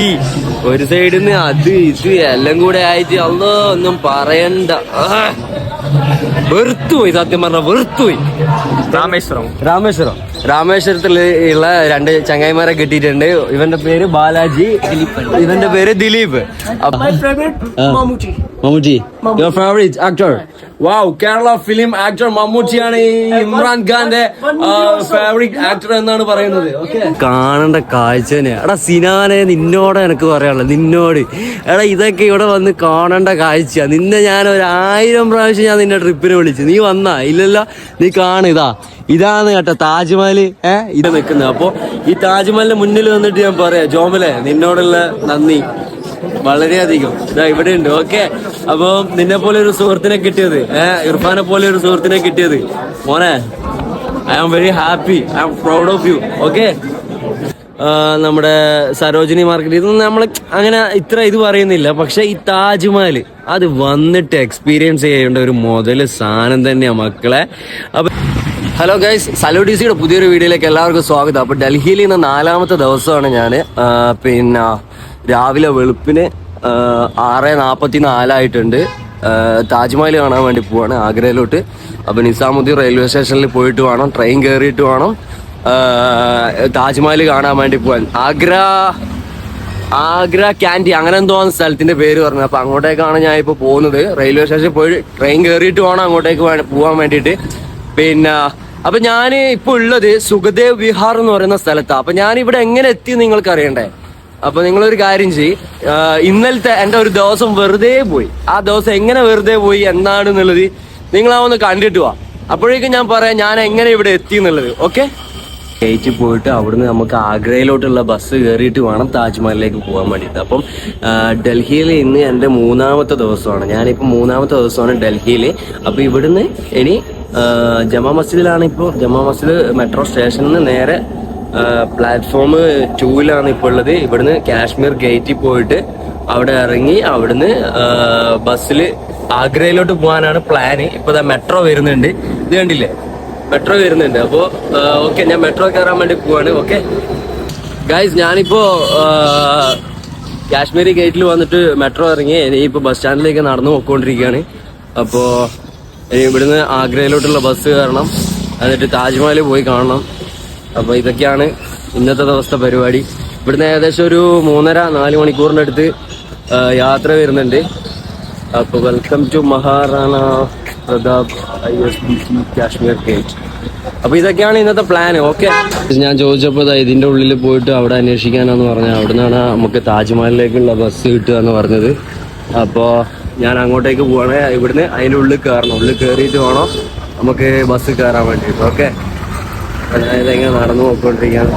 ഒരു സൈഡിൽ നിന്ന് അത് ഇത് എല്ലാം കൂടെ ആയിട്ട് അല്ലോ ഒന്നും പറയണ്ട. വെറുത്തുപോയി, സത്യം പറഞ്ഞ വെറുത്തുപോയി. രാമേശ്വരത്തിൽ ഉള്ള രണ്ട് ചങ്ങായിമാരെ കിട്ടിയിട്ടുണ്ട്. ഇവന്റെ പേര് ബാലാജി, ഇവന്റെ പേര് Dileep. Mammootty, your favourite actor? Wow, Kerala film actor മമ്മൂട്ടിയാണ് ഈ ഇമ്രാൻ ഖാന്റെ ഫേവറേറ്റ് ആക്ടർ എന്നാണ് പറയുന്നത്. കാണേണ്ട കാഴ്ച തന്നെ. എടാ സിനാനെ, നിന്നോട് എനിക്ക് പറയാനുള്ളത്, നിന്നോട് എടാ ഇതൊക്കെ ഇവിടെ വന്ന് കാണേണ്ട കാഴ്ച. നിന്നെ ഞാൻ 1000 പ്രാവശ്യം ഞാൻ നിന്നെ ട്രിപ്പിന് വിളിച്ചു, നീ വന്നാ? ഇല്ലല്ലോ. നീ കാണിതാ, ഇതാണ് കേട്ടോ താജ്മഹൽ. ഇത് നിൽക്കുന്നത്. അപ്പൊ ഈ താജ്മഹലിന്റെ മുന്നിൽ വന്നിട്ട് ഞാൻ പറയാം, ജോമലെ നിന്നോടുള്ള നന്ദി വളരെയധികം. ഇതാ ഇവിടെ ഉണ്ട്. ഓക്കെ, അപ്പൊ നിന്നെ പോലെ ഒരു സുഹൃത്തിനെ കിട്ടിയത്, ഇർഫാനെ പോലെ ഒരു സുഹൃത്തിനെ കിട്ടിയത് മോനെ, I am very happy, I am proud of you. Okay, നമ്മുടെ സരോജിനി മാർക്കറ്റ് ഇതൊന്നും നമ്മൾ അങ്ങനെ ഇത്ര ഇത് പറയുന്നില്ല. പക്ഷെ ഈ താജ്മഹൽ അത് വന്നിട്ട് എക്സ്പീരിയൻസ് ചെയ്യേണ്ട ഒരു മുതല് സാധനം തന്നെയാ മക്കളെ. അപ്പൊ ഹലോ ഗൈസ്, സലോഡിസിയുടെ പുതിയൊരു വീഡിയോയിലേക്ക് എല്ലാവർക്കും സ്വാഗതം. അപ്പൊ ഡൽഹിയിൽ ഇന്ന് 4ാമത്തെ ദിവസമാണ് ഞാൻ. പിന്നെ രാവിലെ വെളുപ്പിന് 6:44 താജ്മഹൽ കാണാൻ വേണ്ടി പോവാണ് ആഗ്രയിലോട്ട്. അപ്പൊ നിസാമുദ്ദീൻ റെയിൽവേ സ്റ്റേഷനിൽ പോയിട്ട് വേണം, ട്രെയിൻ കയറിയിട്ട് വേണം താജ്മഹൽ കാണാൻ വേണ്ടി പോവാൻ. ആഗ്ര ക്യാൻഡി അങ്ങനെ എന്തോ സ്ഥലത്തിന്റെ പേര് പറഞ്ഞു. അപ്പൊ അങ്ങോട്ടേക്കാണ് ഞാൻ ഇപ്പൊ പോകുന്നത്. റെയിൽവേ സ്റ്റേഷനിൽ പോയി ട്രെയിൻ കയറിയിട്ട് വേണം അങ്ങോട്ടേക്ക് പോകാൻ വേണ്ടിയിട്ട്. പിന്നെ അപ്പൊ ഞാൻ ഇപ്പൊ ഉള്ളത് സുഖദേവ് വിഹാർ എന്ന് പറയുന്ന സ്ഥലത്താണ്. അപ്പൊ ഞാൻ ഇവിടെ എങ്ങനെ എത്തി നിങ്ങൾക്ക് അറിയണ്ടേ? അപ്പൊ നിങ്ങളൊരു കാര്യം ചെയ്യ്, ഇന്നലത്തെ എന്റെ ഒരു ദിവസം വെറുതെ പോയി. ആ ദിവസം എങ്ങനെ വെറുതെ പോയി എന്താണെന്നുള്ളത് നിങ്ങളാവൊന്ന് കണ്ടിട്ട് വാ. അപ്പോഴേക്കും ഞാൻ പറയാം ഞാൻ എങ്ങനെ ഇവിടെ എത്തി എന്നുള്ളത്. ഓക്കെ, ഗേറ്റിൽ പോയിട്ട് അവിടുന്ന് നമുക്ക് ആഗ്രയിലോട്ടുള്ള ബസ് കയറിയിട്ട് വേണം താജ്മഹലിലേക്ക് പോകാൻ വേണ്ടിയിട്ട്. അപ്പം ഡൽഹിയിൽ ഇന്ന് എൻ്റെ 3ാമത്തെ ദിവസമാണ്. ഞാനിപ്പോൾ 3ാമത്തെ ദിവസമാണ് ഡൽഹിയിൽ. അപ്പോൾ ഇവിടുന്ന് ഇനി ജമാ മസ്ജിദിലാണ്. ഇപ്പോൾ ജമാ മസ്ജിദ് മെട്രോ സ്റ്റേഷനിൽ നിന്ന് നേരെ പ്ലാറ്റ്ഫോം 2ലാണ് ഇപ്പോൾ ഉള്ളത്. ഇവിടുന്ന് കാശ്മീർ ഗേറ്റിൽ പോയിട്ട് അവിടെ ഇറങ്ങി അവിടുന്ന് ബസ്സിൽ ആഗ്രയിലോട്ട് പോകാനാണ് പ്ലാന്. ഇപ്പൊ മെട്രോ വരുന്നുണ്ട്, ഇത് കണ്ടില്ലേ, മെട്രോ വരുന്നുണ്ട്. അപ്പോ ഓക്കെ, ഞാൻ മെട്രോ കയറാൻ വേണ്ടി പോവാണ്. ഓക്കെ ഗൈസ്, ഞാനിപ്പോ കാശ്മീരി ഗേറ്റിൽ വന്നിട്ട് മെട്രോ ഇറങ്ങി ഇനിയിപ്പോ ബസ് സ്റ്റാൻഡിലേക്ക് നടന്നു പോയിക്കൊണ്ടിരിക്കുകയാണ്. അപ്പോ ഇനി ഇവിടുന്ന് ആഗ്രയിലോട്ടുള്ള ബസ് കയറണം, എന്നിട്ട് താജ്മഹൽ പോയി കാണണം. അപ്പൊ ഇതൊക്കെയാണ് ഇന്നത്തെ ദിവസത്തെ പരിപാടി. ഇവിടുന്ന് ഏകദേശം ഒരു 3.5-4 മണിക്കൂറിന്റെ അടുത്ത് യാത്ര വരുന്നുണ്ട്. അപ്പൊ welcome to Maharana Pratap ISBC Kashmere Gate. അപ്പൊ ഇതൊക്കെയാണ് ഇന്നത്തെ പ്ലാൻ. ഓക്കെ, ഞാൻ ചോദിച്ചപ്പോ ഇതിന്റെ ഉള്ളിൽ പോയിട്ട് അവിടെ അന്വേഷിക്കാനാന്ന് പറഞ്ഞത്. അവിടെ നിന്നാണ് നമുക്ക് താജ്മഹലിലേക്കുള്ള ബസ് കിട്ടുക എന്ന് പറഞ്ഞത്. അപ്പോ ഞാൻ അങ്ങോട്ടേക്ക് പോവാണ്. ഇവിടുന്ന് അതിന്റെ ഉള്ളിൽ കയറണം, ഉള്ളിൽ കയറിയിട്ട് വേണം നമുക്ക് ബസ് കയറാൻ വേണ്ടിയിട്ട്. ഓക്കെ, ഞാൻ ഇതെങ്ങനെ നടന്നു പോയിക്കൊണ്ടിരിക്കുകയാണ്.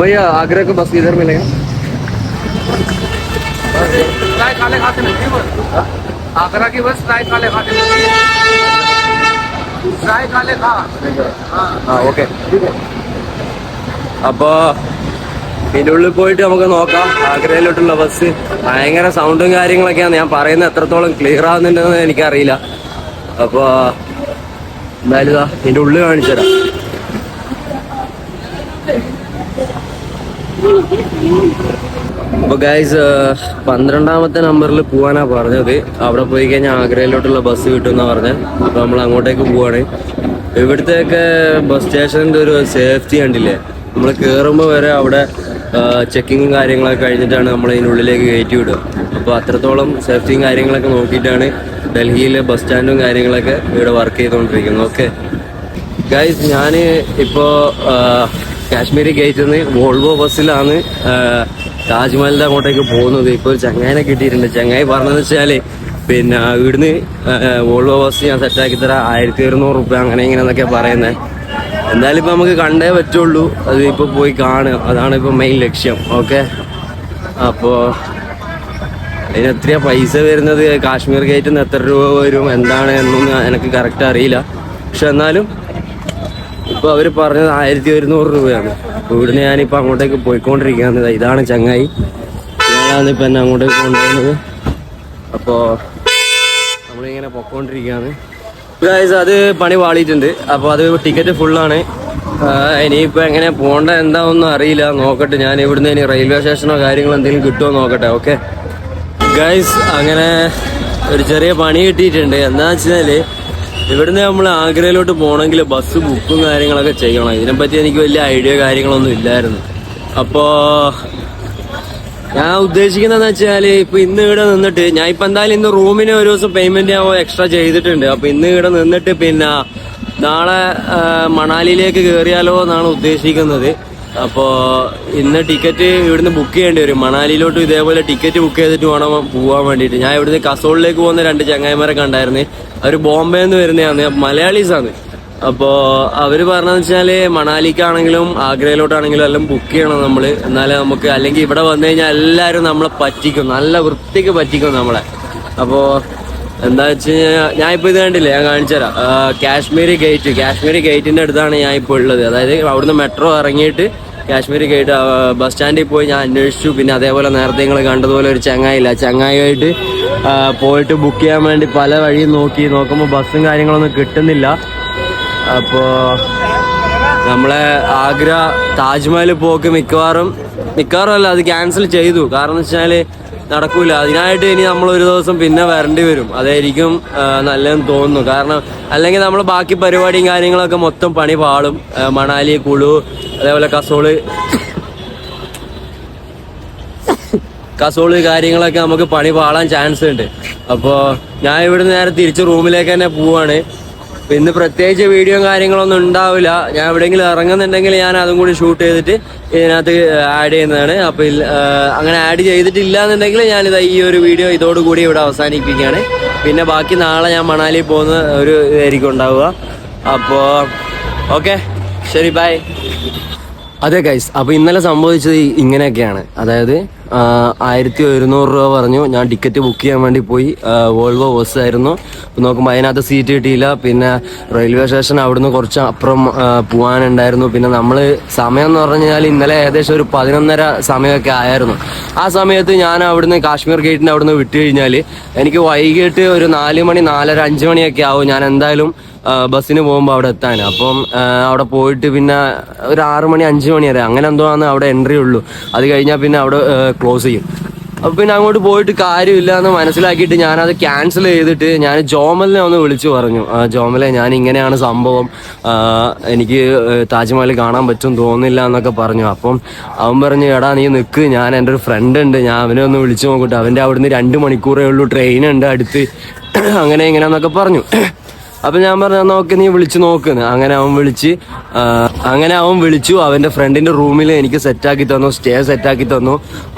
ഭയ്യ ആഗ്രഹ ബസ് ഇधर मिलेगा? आगरा की बस फ्राई काले खाते फ्राई काले खा. ഓക്കെ, അപ്പൊ ഇതിൻ്റെ ഉള്ളിൽ പോയിട്ട് നമുക്ക് നോക്കാം ആഗ്രയിലോട്ടുള്ള ബസ്. ഭയങ്കര സൗണ്ടും കാര്യങ്ങളൊക്കെയാണ്. ഞാൻ പറയുന്നത് എത്രത്തോളം ക്ലിയർ ആവുന്നുണ്ടെന്ന് എനിക്കറിയില്ല. അപ്പൊ എന്തായാലും ഇതിൻ്റെ ഉള്ളിൽ കാണിച്ചു തരാം. അപ്പൊ ഗൈസ്, 12ാമത്തെ നമ്പറിൽ പോവാനാ പറഞ്ഞത്. അവിടെ പോയി കഴിഞ്ഞാൽ ആഗ്രയിലോട്ടുള്ള ബസ് കിട്ടുമെന്നാ പറഞ്ഞത്. അപ്പൊ നമ്മൾ അങ്ങോട്ടേക്ക് പോവാണ്. ഇവിടുത്തെയൊക്കെ ബസ് സ്റ്റേഷനിന്റെ ഒരു സേഫ്റ്റി കണ്ടില്ലേ, നമ്മൾ കയറുമ്പോൾ വരെ അവിടെ ചെക്കിങ്ങും കാര്യങ്ങളൊക്കെ കഴിഞ്ഞിട്ടാണ് നമ്മൾ ഇതിനുള്ളിലേക്ക് കയറ്റി വിടുക. അപ്പോൾ അത്രത്തോളം സേഫ്റ്റിയും കാര്യങ്ങളൊക്കെ നോക്കിയിട്ടാണ് ഡൽഹിയിലെ ബസ് സ്റ്റാൻഡും കാര്യങ്ങളൊക്കെ ഇവിടെ വർക്ക് ചെയ്തുകൊണ്ടിരിക്കുന്നത്. ഓക്കെ ഗൈസ്, ഞാൻ ഇപ്പോൾ കാശ്മീരി ഗേറ്റിൽ നിന്ന് വോൾവോ ബസ്സിലാണ് താജ്മഹലിന്റെ അങ്ങോട്ടേക്ക് പോകുന്നത്. ഇപ്പോൾ ഒരു ചങ്ങായിനെ കിട്ടിയിട്ടുണ്ട്. ചങ്ങായി പറഞ്ഞതെന്ന് വെച്ചാൽ പിന്നെ ഇവിടുന്ന് വോൾവോ ബസ് ഞാൻ സെറ്റാക്കി തരാം, 1200 രൂപ അങ്ങനെ ഇങ്ങനെന്നൊക്കെ പറയുന്നത്. എന്തായാലും ഇപ്പം നമുക്ക് കണ്ടേ പറ്റുള്ളൂ. അത് ഇപ്പോൾ പോയി കാണുക, അതാണ് ഇപ്പോൾ മെയിൻ ലക്ഷ്യം. ഓക്കെ, അപ്പോൾ അതിന് എത്രയാ പൈസ വരുന്നത്, കാശ്മീർ ഗേറ്റിൽ നിന്ന് എത്ര രൂപ വരും എന്താണ് എന്നൊന്നും എനിക്ക് കറക്റ്റ് അറിയില്ല. പക്ഷെ എന്നാലും ഇപ്പോൾ അവർ പറഞ്ഞത് 1200 രൂപയാണ്. അപ്പോൾ ഇവിടുന്ന് ഞാനിപ്പോൾ അങ്ങോട്ടേക്ക് പോയിക്കൊണ്ടിരിക്കുകയാണ്. ഇതാണ് ചങ്ങായി, ഞാനാണ് ഇപ്പം എന്നെ അങ്ങോട്ടേക്ക് കൊണ്ടുപോകുന്നത്. അപ്പോൾ നമ്മളിങ്ങനെ പൊക്കോണ്ടിരിക്കുകയാണ്. ഗൈസ്, അത് പണി പാളിയിട്ടുണ്ട്. അപ്പോൾ അത് ടിക്കറ്റ് ഫുള്ളാണ്. ഇനിയിപ്പോ എങ്ങനെ പോണ്ട എന്താണെന്നും അറിയില്ല, നോക്കട്ടെ. ഞാൻ ഇവിടുന്ന് ഇനി റെയിൽവേ സ്റ്റേഷനോ കാര്യങ്ങളോ എന്തെങ്കിലും കിട്ടുമോ നോക്കട്ടെ. ഓക്കെ ഗൈസ്, അങ്ങനെ ഒരു ചെറിയ പണി കിട്ടിയിട്ടുണ്ട്. എന്താ വെച്ചാല് ഇവിടുന്ന് നമ്മൾ ആഗ്രയിലോട്ട് പോകണമെങ്കിൽ ബസ് ബുക്കും കാര്യങ്ങളൊക്കെ ചെയ്യണം. ഇതിനെപ്പറ്റി എനിക്ക് വലിയ ഐഡിയ കാര്യങ്ങളൊന്നും ഇല്ലായിരുന്നു. അപ്പോ ഞാൻ ഉദ്ദേശിക്കുന്നതെന്ന് വെച്ചാല് ഇപ്പൊ ഇന്ന് ഇവിടെ നിന്നിട്ട് ഞാൻ ഇപ്പൊ എന്തായാലും ഇന്ന് റൂമിന് ഒരു ദിവസം പേയ്മെന്റ് ഞാൻ എക്സ്ട്രാ ചെയ്തിട്ടുണ്ട്. അപ്പൊ ഇന്ന് ഇവിടെ നിന്നിട്ട് പിന്നെ നാളെ മണാലിയിലേക്ക് കയറിയാലോ എന്നാണ് ഉദ്ദേശിക്കുന്നത്. അപ്പോ ഇന്ന് ടിക്കറ്റ് ഇവിടുന്ന് ബുക്ക് ചെയ്യേണ്ടി വരും. മണാലിയിലോട്ട് ഇതേപോലെ ടിക്കറ്റ് ബുക്ക് ചെയ്തിട്ട് വേണം പോകാൻ വേണ്ടിയിട്ട്. ഞാൻ ഇവിടുന്ന് കസോളിലേക്ക് പോകുന്ന 2 ചങ്ങായിമാരെ കണ്ടായിരുന്നു. അവർ ബോംബെ നിന്ന് വരുന്നതാണ്, മലയാളീസാണ്. അപ്പോ അവര് പറഞ്ഞതെന്ന് വെച്ചാല് മണാലിക്കാണെങ്കിലും ആഗ്രയിലോട്ടാണെങ്കിലും എല്ലാം ബുക്ക് ചെയ്യണം നമ്മള്, എന്നാലേ നമുക്ക്, അല്ലെങ്കിൽ ഇവിടെ വന്നു കഴിഞ്ഞാൽ എല്ലാരും നമ്മളെ പറ്റിക്കും, നല്ല വൃത്തിക്ക് പറ്റിക്കും നമ്മളെ. അപ്പോ എന്താ വെച്ച് കഴിഞ്ഞാൽ ഞാൻ ഇപ്പൊ ഇത് കണ്ടില്ലേ, ഞാൻ കാണിച്ചുതരാം. കാശ്മീരി ഗേറ്റിന്റെ അടുത്താണ് ഞാൻ ഇപ്പൊ ഉള്ളത്. അതായത് അവിടുന്ന് മെട്രോ ഇറങ്ങിയിട്ട് കാശ്മീരി ഗേറ്റ് ബസ് സ്റ്റാൻഡിൽ പോയി ഞാൻ അന്വേഷിച്ചു. പിന്നെ അതേപോലെ നേരത്തെ നിങ്ങൾ കണ്ടതുപോലെ ഒരു ചങ്ങായിയായിട്ട് പോയിട്ട് ബുക്ക് ചെയ്യാൻ വേണ്ടി പല വഴിയും നോക്കുമ്പോൾ ബസ്സും കാര്യങ്ങളൊന്നും കിട്ടുന്നില്ല. അപ്പോ നമ്മളെ ആഗ്ര താജ്മഹൽ പോക്ക് മിക്കവാറും അല്ല, അത് ക്യാൻസൽ ചെയ്തു. കാരണം എന്ന് വെച്ചാല് നടക്കൂല. അതിനായിട്ട് ഇനി നമ്മൾ ഒരു ദിവസം പിന്നെ വരേണ്ടി വരും. അതായിരിക്കും നല്ലതെന്ന് തോന്നുന്നു. കാരണം അല്ലെങ്കിൽ നമ്മൾ ബാക്കി പരിപാടിയും കാര്യങ്ങളൊക്കെ മൊത്തം പണി പാളും. മണാലി, കുളു, അതേപോലെ കസോള് കാര്യങ്ങളൊക്കെ നമുക്ക് പണി പാളാൻ ചാൻസ് ഉണ്ട്. അപ്പോൾ ഞാൻ ഇവിടുന്ന് നേരെ തിരിച്ച് റൂമിലേക്ക് തന്നെ പോവാണ്. ഇന്ന് പ്രത്യേകിച്ച് വീഡിയോ കാര്യങ്ങളൊന്നും ഉണ്ടാവില്ല. ഞാൻ എവിടെയെങ്കിലും ഇറങ്ങുന്നുണ്ടെങ്കിൽ ഞാൻ അതും കൂടി ഷൂട്ട് ചെയ്തിട്ട് ഇതിനകത്ത് ആഡ് ചെയ്യുന്നതാണ്. അപ്പൊ അങ്ങനെ ആഡ് ചെയ്തിട്ടില്ല എന്നുണ്ടെങ്കിൽ ഞാനിത് ഈ ഒരു വീഡിയോ ഇതോടുകൂടി ഇവിടെ അവസാനിപ്പിക്കുകയാണ്. പിന്നെ ബാക്കി നാളെ ഞാൻ മണാലി പോകുന്ന ഒരു ഇതായിരിക്കും ഉണ്ടാവുക. അപ്പോ ഓക്കെ, ശരി, ബൈ. അതെ ഗൈസ്, അപ്പൊ ഇന്നലെ സംഭവിച്ചത് ഇങ്ങനെയൊക്കെയാണ്. അതായത് 1100 രൂപ പറഞ്ഞു. ഞാൻ ടിക്കറ്റ് ബുക്ക് ചെയ്യാൻ വേണ്ടി പോയി. വോൾവോ ബസ് ആയിരുന്നു. നോക്കുമ്പോൾ അതിനകത്ത് സീറ്റ് കിട്ടിയില്ല. പിന്നെ റെയിൽവേ സ്റ്റേഷൻ അവിടുന്ന് കുറച്ച് അപ്പുറം പോകാനുണ്ടായിരുന്നു. പിന്നെ നമ്മള് സമയം എന്ന് പറഞ്ഞു കഴിഞ്ഞാൽ ഇന്നലെ ഏകദേശം ഒരു 11:30 സമയമൊക്കെ ആയിരുന്നു. ആ സമയത്ത് ഞാൻ അവിടുന്ന് കാശ്മീർ ഗേറ്റിന്റെ അവിടുന്ന് വിട്ടു കഴിഞ്ഞാൽ എനിക്ക് വൈകിട്ട് ഒരു 4 മണി 4:30 5 മണിയൊക്കെ ആവും ഞാൻ എന്തായാലും ബസ്സിന് പോകുമ്പോൾ അവിടെ എത്താൻ. അപ്പം അവിടെ പോയിട്ട് പിന്നെ ഒരു 6 മണി 5 മണി വരെ അങ്ങനെ എന്തോ ആണ് അവിടെ എൻട്രി ഉള്ളൂ. അത് കഴിഞ്ഞാൽ പിന്നെ അവിടെ ക്ലോസ് ചെയ്യും. അപ്പൊ പിന്നെ അങ്ങോട്ട് പോയിട്ട് കാര്യമില്ല എന്ന് മനസ്സിലാക്കിയിട്ട് ഞാനത് ക്യാൻസൽ ചെയ്തിട്ട് ഞാൻ ജോമലിനെ ഒന്ന് വിളിച്ചു പറഞ്ഞു. ജോമലെ, ഞാൻ ഇങ്ങനെയാണ് സംഭവം, എനിക്ക് താജ്മഹൽ കാണാൻ പറ്റും തോന്നുന്നില്ല എന്നൊക്കെ പറഞ്ഞു. അപ്പം അവൻ പറഞ്ഞു, എടാ നീ നിൽക്ക്, ഞാൻ എൻ്റെ ഒരു ഫ്രണ്ട് ഉണ്ട്, ഞാൻ അവനെ ഒന്ന് വിളിച്ചു നോക്കട്ടെ, അവൻ്റെ അവിടുന്ന് 2 മണിക്കൂറേ ഉള്ളൂ, ട്രെയിൻ ഉണ്ട് അടുത്ത്, അങ്ങനെ ഇങ്ങനെയാന്നൊക്കെ പറഞ്ഞു. അപ്പൊ ഞാൻ പറഞ്ഞു, നോക്കി നീ വിളിച്ചു നോക്കുന്നു. അങ്ങനെ അവൻ വിളിച്ചു. അവന്റെ ഫ്രണ്ടിന്റെ റൂമിൽ എനിക്ക് സെറ്റാക്കി തന്നു, സ്റ്റേ സെറ്റാക്കി തന്നു.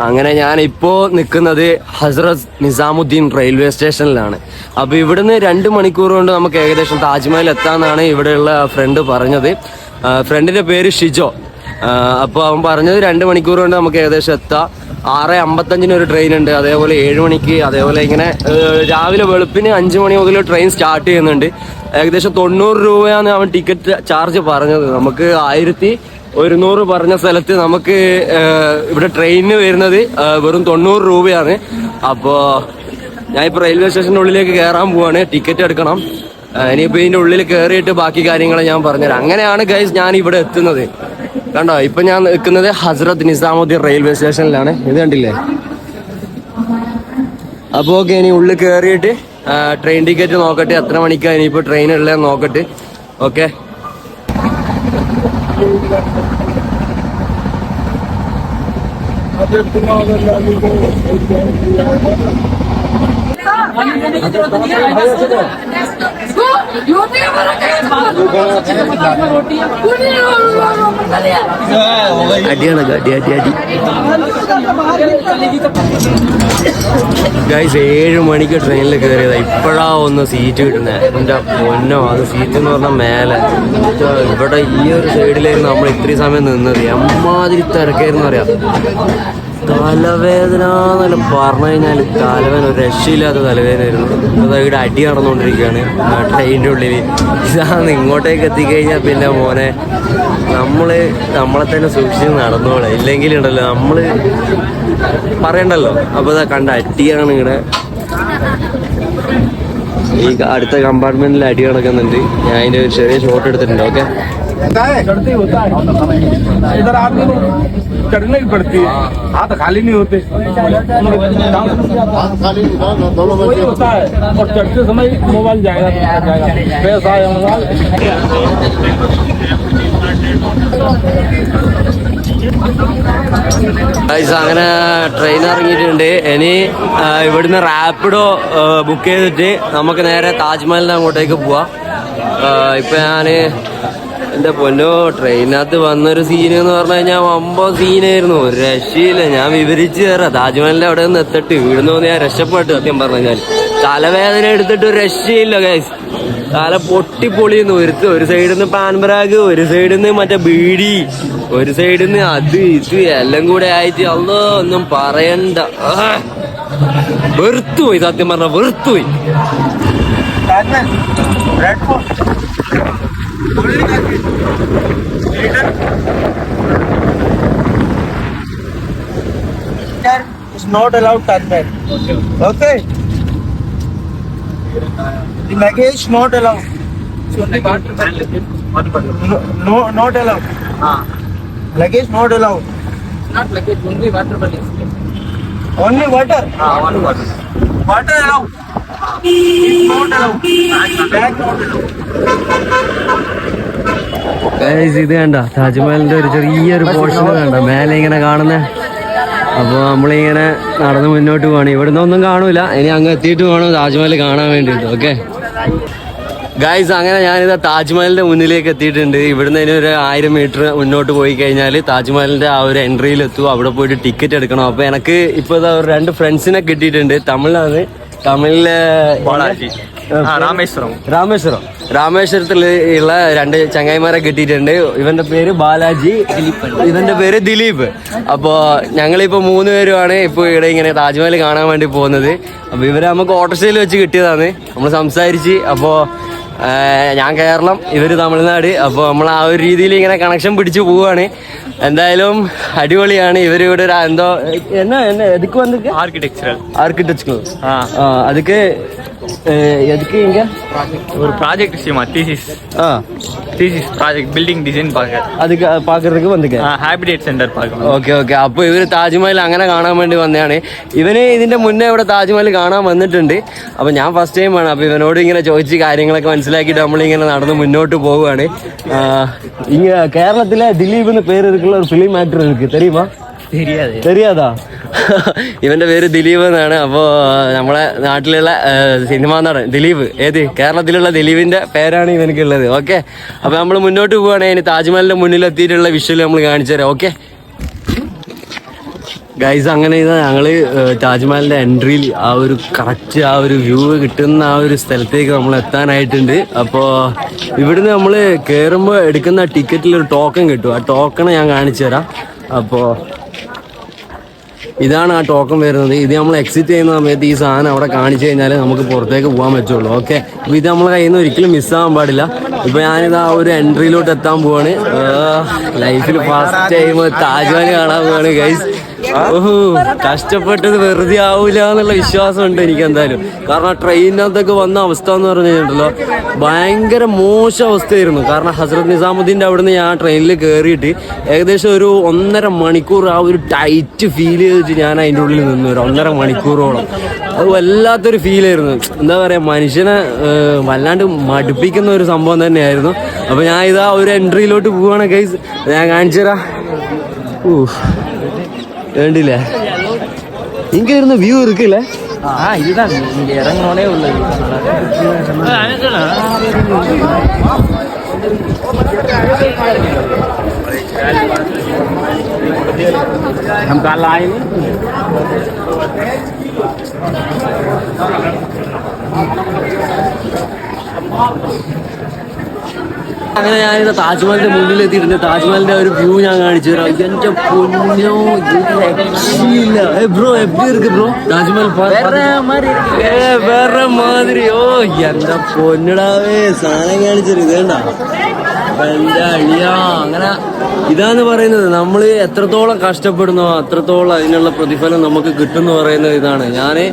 അങ്ങനെ ഞാൻ ഇപ്പോ നിൽക്കുന്നത് ഹസ്രത്ത് നിസാമുദ്ദീൻ റെയിൽവേ സ്റ്റേഷനിലാണ്. അപ്പൊ ഇവിടുന്ന് 2 മണിക്കൂർ കൊണ്ട് നമുക്ക് ഏകദേശം താജ്മഹൽ എത്താന്നാണ് ഇവിടെയുള്ള ഫ്രണ്ട് പറഞ്ഞത്. ഫ്രണ്ടിന്റെ പേര് ഷിജോ. അപ്പൊ അവൻ പറഞ്ഞത് 2 മണിക്കൂർ കൊണ്ട് നമുക്ക് ഏകദേശം എത്താം. 6:55 ഒരു ട്രെയിൻ ഉണ്ട്, അതേപോലെ 7 മണിക്ക്, അതേപോലെ ഇങ്ങനെ രാവിലെ വെളുപ്പിന് 5 മണി മുതൽ ട്രെയിൻ സ്റ്റാർട്ട് ചെയ്യുന്നുണ്ട്. ഏകദേശം 90 രൂപയാണ് അവൻ ടിക്കറ്റ് ചാർജ് പറഞ്ഞത്. നമുക്ക് 1100 പറഞ്ഞ സ്ഥലത്ത് നമുക്ക് ഇവിടെ ട്രെയിനിന് വരുന്നത് വെറും 90 രൂപയാണ്. അപ്പോ ഞാൻ ഇപ്പൊ റെയിൽവേ സ്റ്റേഷന്റെ ഉള്ളിലേക്ക് കയറാൻ പോവാണ്, ടിക്കറ്റ് എടുക്കണം. ഇനിയിപ്പോ ഇതിന്റെ ഉള്ളിൽ കയറിയിട്ട് ബാക്കി കാര്യങ്ങൾ ഞാൻ പറഞ്ഞുതരാം. അങ്ങനെയാണ് ഗൈസ് ഞാൻ ഇവിടെ എത്തുന്നത്. കണ്ടോ, ഇപ്പൊ ഞാൻ നിൽക്കുന്നത് ഹസ്രത്ത് നിസാമുദ്ദീൻ റെയിൽവേ സ്റ്റേഷനിലാണ്. ഇത് കണ്ടില്ലേ? അപ്പൊ ഓക്കെ, ഇനി ഉള്ളിൽ കയറിയിട്ട് ട്രെയിൻ ടിക്കറ്റ് നോക്കട്ടെ, എത്ര മണിക്കാണ് ഇനിയിപ്പോ ട്രെയിൻ ഉള്ളതെന്ന് നോക്കട്ടെ. ഓക്കെ, അടിയാണ് അടി. ഗൈസ്, 7 മണിക്ക് ട്രെയിനിൽ കയറിയതാ, ഇപ്പോഴാ ഒന്ന് സീറ്റ് കിട്ടുന്നത്. എന്റെ പൊന്നോ, അത് സീറ്റ് എന്ന് പറഞ്ഞാൽ മേലെ. ഇവിടെ ഈ ഒരു സൈഡിലായിരുന്നു നമ്മൾ ഇത്രയും സമയം നിന്നത്. എമ്മാതിരി തിരക്കായിരുന്നു അറിയാം. തലവേദന എന്നെല്ലാം പറഞ്ഞു കഴിഞ്ഞാൽ തലവേദന ഒരു രക്ഷയില്ലാത്ത തലവേദനയായിരുന്നു. ഇവിടെ അടി നടന്നുകൊണ്ടിരിക്കുകയാണ് ട്രെയിനിൻ്റെ ഉള്ളിൽ. ഇതാണ് ഇങ്ങോട്ടേക്ക് എത്തിക്കഴിഞ്ഞാൽ പിന്നെ മോനെ നമ്മളെ തന്നെ സൂക്ഷിച്ച് നടന്നോളെ, ഇല്ലെങ്കിലുണ്ടല്ലോ നമ്മള് പറയണ്ടല്ലോ. അപ്പോൾ ഇതാ കണ്ട അടിയാണ് ഇവിടെ. ഈ അടുത്ത കമ്പാർട്ട്മെന്റിൽ അടി നടക്കുന്നുണ്ട്. ഞാൻ അതിൻ്റെ ഒരു ചെറിയ ഷോട്ട് എടുത്തിട്ടുണ്ട്. ഓക്കെ. चढ़ती होता है इधर आदमी चढ़ने की पड़ती है, हाथ खाली नहीं होते, वही होता है। और चढ़ते समय मोबाइल जाएगा पैसा है मोबाइल। അങ്ങനെ ട്രെയിൻ ഇറങ്ങിയിട്ടുണ്ട്. ഇനി ഇവിടുന്ന് റാപ്പിഡോ ബുക്ക് ചെയ്തിട്ട് നമുക്ക് നേരെ താജ്മഹലിന് അങ്ങോട്ടേക്ക് പോവാം. ഇപ്പൊ ഞാന് എന്റെ പൊന്നോ ട്രെയിനകത്ത് വന്നൊരു സീൻ എന്ന് പറഞ്ഞു കഴിഞ്ഞാൽ വമ്പോ സീനായിരുന്നു, ഒരു രക്ഷയില്ല. ഞാൻ വിവരിച്ചു തരാം. താജ്മഹലിന്റെ അവിടെ നിന്ന് എത്തിട്ട് ഇവിടുന്ന് ഞാൻ രക്ഷപ്പെട്ടു. സത്യം പറഞ്ഞു കഴിഞ്ഞാൽ തലവേദന എടുത്തിട്ട് ഒരു രക്ഷയില്ല ഗൈസ്. തല പൊട്ടിപ്പൊളിയുന്നു. ഒരു സൈഡിൽ നിന്ന് പാൻപരാഗ്, ഒരു സൈഡിൽ നിന്ന് മറ്റേ ബീഡി, ഒരു സൈഡിൽ നിന്ന് അത് ഇത് എല്ലാം കൂടെ ആയിട്ട് അല്ലോ ഒന്നും പറയണ്ട. വെറുത്തുപോയി, സത്യം പറഞ്ഞ വെറുത്തുപോയി. It's not allowed Tajmahal. Okay. The luggage not allowed. No, not allowed. Luggage not allowed. Not luggage, only water bottle. Only water. Only water. Water allowed. Not allowed. Bag not allowed. ഇത് കണ്ട താജ്മഹലിന്റെ ഒരു ചെറിയൊരു portion കണ്ട മേലെ ഇങ്ങനെ കാണുന്ന. അപ്പൊ നമ്മളിങ്ങനെ നടന്ന് മുന്നോട്ട് പോവാണ്. ഇവിടുന്ന് ഒന്നും കാണൂല. ഇനി അങ്ങ് എത്തിയിട്ട് വേണം താജ്മഹൽ കാണാൻ വേണ്ടിയിട്ട്. ഓക്കെ ഗൈസ്, അങ്ങനെ ഞാനിത് താജ്മഹലിന്റെ മുന്നിലേക്ക് എത്തിയിട്ടുണ്ട്. ഇവിടുന്ന് ഇനി ഒരു 1000 മീറ്റർ മുന്നോട്ട് പോയി കഴിഞ്ഞാൽ താജ്മഹലിന്റെ ആ ഒരു എൻട്രിയിൽ എത്തും. അവിടെ പോയിട്ട് ടിക്കറ്റ് എടുക്കണം. അപ്പൊ എനിക്ക് ഇപ്പൊ 2 ഫ്രണ്ട്സിനെ കിട്ടിയിട്ടുണ്ട്. തമിഴില് രാമേശ്വരത്തിൽ ഉള്ള 2 ചങ്ങായിമാരെ കിട്ടിയിട്ടുണ്ട്. ഇവന്റെ പേര് ബാലാജി, ഇവന്റെ പേര് ദിലീപ്. അപ്പോ ഞങ്ങളിപ്പോ 3 പേരുമാണ് ഇപ്പൊ ഇവിടെ ഇങ്ങനെ താജ്മഹൽ കാണാൻ വേണ്ടി പോകുന്നത്. അപ്പൊ ഇവരെ നമുക്ക് ഓട്ടോറിക്ഷയിൽ വെച്ച് കിട്ടിയതാണ്. നമ്മൾ സംസാരിച്ച്. അപ്പോ ഞാൻ കേരളം, ഇവര് തമിഴ്നാട്. അപ്പോൾ നമ്മൾ ആ ഒരു രീതിയിൽ ഇങ്ങനെ കണക്ഷൻ പിടിച്ചു പോവാണ്. എന്തായാലും അടിപൊളിയാണ്. ഇവരിവിടെ എന്തോ എതുക്ക് വന്നിട്ട് ആർക്കിടെക്ചർ அதுக்கு எதுக்கு இங்க ஒரு ப்ராஜெக்ட் விஷயமா தீசிஸ் ப்ராஜெக்ட் பில்டிங் டிசைன் அதுக்கு பாக்குறதுக்கு வந்துக்க ഹാബിറ്റേറ്റ് സെന്റർ പാർക്കണം. ഓക്കെ. അപ്പൊ ഇവര് താജ്മഹൽ അങ്ങനെ കാണാൻ വേണ്ടി വന്നതാണ്. ഇവന് ഇതിന്റെ മുന്നേ ഇവിടെ താജ്മഹൽ കാണാൻ വന്നിട്ടുണ്ട്. അപ്പൊ ഞാൻ ഫസ്റ്റ് ടൈം ആണ്. അപ്പൊ ഇവനോട് ഇങ്ങനെ ചോദിച്ച് കാര്യങ്ങളൊക്കെ മനസ്സിലാക്കിയിട്ട് നമ്മളിങ്ങനെ നടന്ന് മുന്നോട്ട് പോവുകയാണ്. ഇങ്ങ കേരളത്തിലെ ദിലീപ് എന്ന് പേര് എടുക്കുന്ന ഒരു ഫിലിം ആക്ടർ ഇருக்கு தெரியுமா? தெரியாதா? ഇവന്റെ പേര് ദിലീപ് എന്നാണ്. അപ്പോ നമ്മളെ നാട്ടിലുള്ള സിനിമാ നടൻ ദിലീപ്. കേരളത്തിലുള്ള ദിലീപിന്റെ പേരാണ് ഇവനക്കുള്ളത്. ഓക്കെ, അപ്പൊ നമ്മൾ മുന്നോട്ട് പോവുകയാണെങ്കിൽ ഇനി താജ്മഹലിന്റെ മുന്നിലെത്തിയിട്ടുള്ള വിഷ്വൽ നമ്മൾ കാണിച്ചു തരാം. ഓക്കെ ഗൈസ്, അങ്ങനെ ഞങ്ങള് താജ്മഹലിന്റെ എൻട്രിയിൽ ആ ഒരു കറക്റ്റ് ആ ഒരു വ്യൂ കിട്ടുന്ന ആ ഒരു സ്ഥലത്തേക്ക് നമ്മൾ എത്താനായിട്ടുണ്ട്. അപ്പോൾ ഇവിടുന്ന് നമ്മൾ കയറുമ്പോൾ എടുക്കുന്ന ടിക്കറ്റിൽ ഒരു ടോക്കൺ കിട്ടും. ആ ടോക്കൺ ഞാൻ കാണിച്ചു തരാം. അപ്പോൾ ഇതാണ് ആ ടോക്കൺ വരുന്നത്. ഇത് നമ്മൾ എക്സിറ്റ് ചെയ്യുന്ന സമയത്ത് ഈ സാധനം അവിടെ കാണിച്ചു കഴിഞ്ഞാൽ നമുക്ക് പുറത്തേക്ക് പോകാൻ പറ്റുള്ളൂ. ഓക്കെ, അപ്പോൾ ഇത് നമ്മളെ കയ്യിൽ നിന്ന് ഒരിക്കലും മിസ്സാകാൻ പാടില്ല. ഇപ്പോൾ ഞാനിത് ആ ഒരു എൻട്രിയിലോട്ട് എത്താൻ പോവാണ്. ലൈഫിൽ ഫസ്റ്റ് ടൈം താജ്മഹൽ കാണാൻ പോവാണ് ഗൈസ്. ഓഹോ, കഷ്ടപ്പെട്ടത് വെറുതെ ആവൂല എന്നുള്ള വിശ്വാസമുണ്ട് എനിക്ക് എന്തായാലും. കാരണം ട്രെയിനകത്തൊക്കെ വന്ന അവസ്ഥ എന്ന് പറഞ്ഞു കഴിഞ്ഞിട്ടുണ്ടല്ലോ, ഭയങ്കര മോശം അവസ്ഥയായിരുന്നു. കാരണം ഹസ്രത്ത് നിസാമുദ്ദീൻ്റെ അവിടെ നിന്ന് ഞാൻ ട്രെയിനിൽ കയറിയിട്ട് ഏകദേശം ഒരു 1.5 മണിക്കൂർ ആ ഒരു ടൈറ്റ് ഫീൽ ചെയ്തിട്ട് ഞാൻ അതിൻ്റെ ഉള്ളിൽ നിന്നു. ഒരു 1.5 മണിക്കൂറോളം അത് വല്ലാത്തൊരു ഫീലായിരുന്നു. എന്താ പറയുക, മനുഷ്യനെ വല്ലാണ്ട് മടുപ്പിക്കുന്ന ഒരു സംഭവം തന്നെയായിരുന്നു. അപ്പോൾ ഞാൻ ഇതാ ഒരു എൻട്രിയിലോട്ട് പോവുകയാണ് ഗൈസ്. ഞാൻ കാണിച്ചു തരാം. വേണ്ടില്ലേ, ഇങ്ങ ഇരുന്ന് വ്യൂ ഇരിക്കില്ലേ? இதுதான் இங்க இறங்கணும்னே உள்ளது. हम कल आए അങ്ങനെ ഞാനിത് താജ്മഹലിന്റെ മുന്നിൽ എത്തിയിട്ടുണ്ട്. താജ്മഹലിന്റെ ഒരു വ്യൂ ഞാൻ കാണിച്ചു തരാം. എന്റെ പൊന്നോ, രക്ഷയില്ല. ബ്രോ എപ്പി ഇருக்கு ബ്രോ താജ്മഹൽ? വേറെ മാതിരി. ഓ എന്താ പൊന്നിടാവേ, സാധനം കാണിച്ചത് ഇതേണ്ട എന്റെ അഴിയാ. അങ്ങനെ ഇതാന്ന് പറയുന്നത് നമ്മൾ എത്രത്തോളം കഷ്ടപ്പെടുന്നോ അത്രത്തോളം അതിനുള്ള പ്രതിഫലം നമുക്ക് കിട്ടുമെന്ന് പറയുന്നത് ഇതാണ്.